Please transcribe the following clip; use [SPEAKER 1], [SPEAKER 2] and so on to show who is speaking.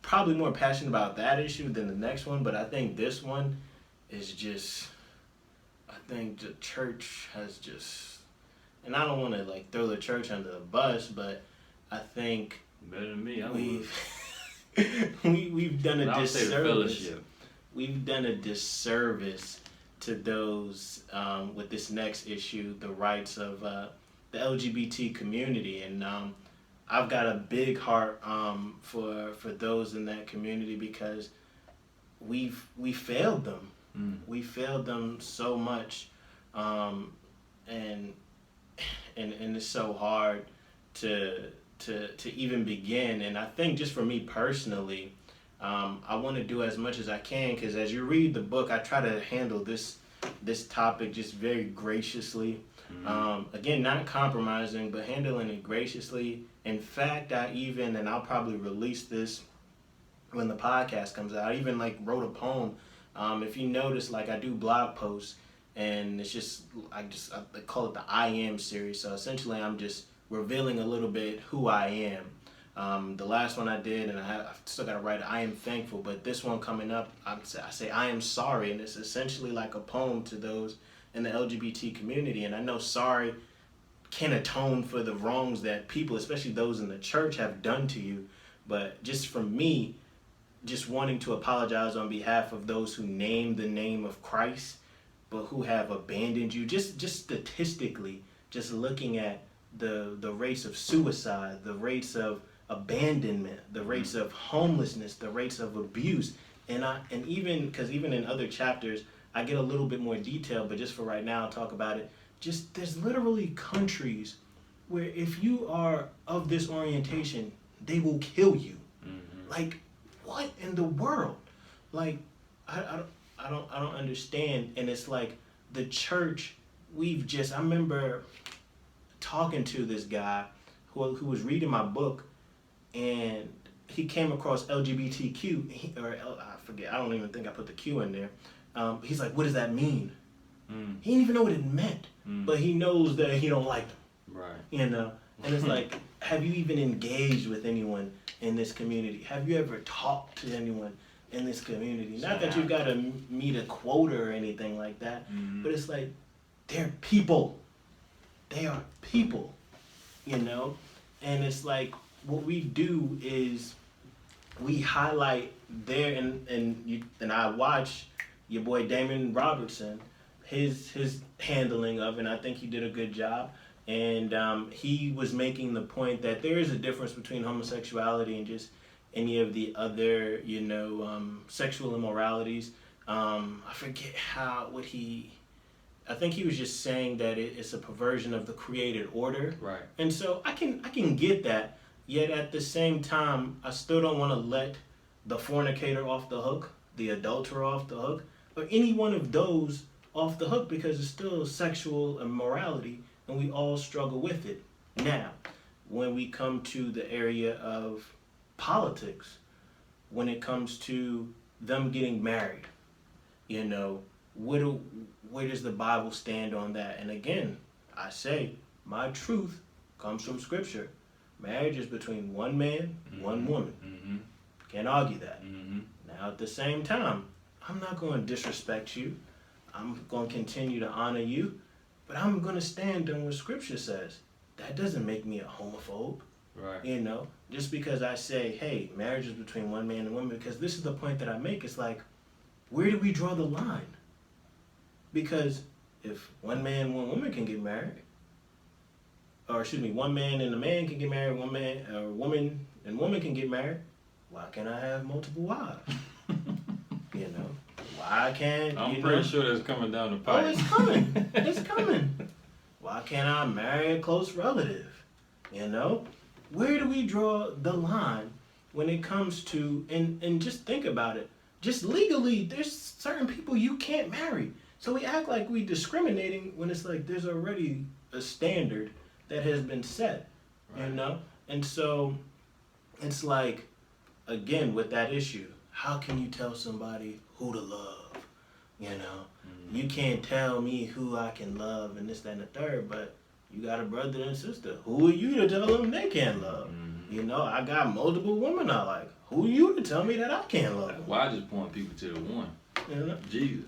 [SPEAKER 1] Probably more passionate about that issue than the next one, but I think this one is just, I think the church has just, and I don't want to like throw the church under the bus, but I think
[SPEAKER 2] Better than me, I
[SPEAKER 1] we've
[SPEAKER 2] would.
[SPEAKER 1] we've done a
[SPEAKER 2] I would say the
[SPEAKER 1] disservice.
[SPEAKER 2] fellowship.
[SPEAKER 1] We've done a disservice to those with this next issue, the rights of the LGBT community, and I've got a big heart for those in that community because we failed them. We failed them so much, and and it's so hard to even begin. And I think just for me personally, I want to do as much as I can because as you read the book, I try to handle this topic just very graciously. Again, not compromising, but handling it graciously. In fact, and I'll probably release this when the podcast comes out. I even like wrote a poem. If you notice, like I do blog posts, and it's just I call it the I Am series. So essentially, I'm just revealing a little bit who I am. The last one I did, and I've still got to write it, I am thankful. But this one coming up, I say I am sorry, and it's essentially like a poem to those in the LGBT community. And I know sorry can atone for the wrongs that people, especially those in the church, have done to you. But just from me, just wanting to apologize on behalf of those who name the name of Christ, but who have abandoned you. Just statistically, just looking at the rates of suicide, the rates of abandonment, the rates of homelessness, the rates of abuse, and even because even in other chapters I get a little bit more detail, but just for right now I'll talk about it. Just there's literally countries where if you are of this orientation, they will kill you. Like, what in the world? Like, I don't understand. And it's like the church. I remember talking to this guy who was reading my book, and he came across LGBTQ, I forget, I don't even think I put the Q in there. He's like, what does that mean? He didn't even know what it meant, but he knows that he don't like them.
[SPEAKER 2] Right.
[SPEAKER 1] You know? And it's like, have you even engaged with anyone in this community? Have you ever talked to anyone in this community? Not that you've got to meet a quota or anything like that, but it's like, they're people. They are people, you know? And it's like, what we do is we highlight and I watch your boy Damon Robertson, his handling of it, and I think he did a good job. And he was making the point that there is a difference between homosexuality and just any of the other, sexual immoralities. I forget I think he was just saying that it's a perversion of the created order.
[SPEAKER 2] Right.
[SPEAKER 1] And so I can get that, yet at the same time, I still don't want to let the fornicator off the hook, the adulterer off the hook, or any one of those off the hook, because it's still sexual immorality and we all struggle with it. Now, when we come to the area of politics, when it comes to them getting married, where does the Bible stand on that? And again, I say my truth comes from Scripture. Marriage is between one man, one woman. Can't argue that. Now, at the same time, I'm not going to disrespect you. I'm going to continue to honor you, but I'm going to stand on what Scripture says. That doesn't make me a homophobe.
[SPEAKER 2] Right.
[SPEAKER 1] Just because I say, hey, marriage is between one man and woman, because this is the point that I make. It's like, where do we draw the line? Because if one man, one woman can get married, one man and a man can get married, woman and woman can get married, why can't I have multiple wives? Why can't
[SPEAKER 2] I'm pretty sure that's coming down the pipe.
[SPEAKER 1] Oh, it's coming. It's coming. Why can't I marry a close relative? Where do we draw the line when it comes to, and just think about it, just legally, there's certain people you can't marry. So we act like we discriminating when it's like there's already a standard that has been set,
[SPEAKER 2] right.
[SPEAKER 1] And so it's like, again, with that issue, how can you tell somebody who to love? You know, you can't tell me who I can love and this, that, and the third, but you got a brother and sister. Who are you to tell them they can't love? You know, I got multiple women I like. Who are you to tell me that I can't love them?
[SPEAKER 2] Why just point people to the one?
[SPEAKER 1] You know?
[SPEAKER 2] Jesus.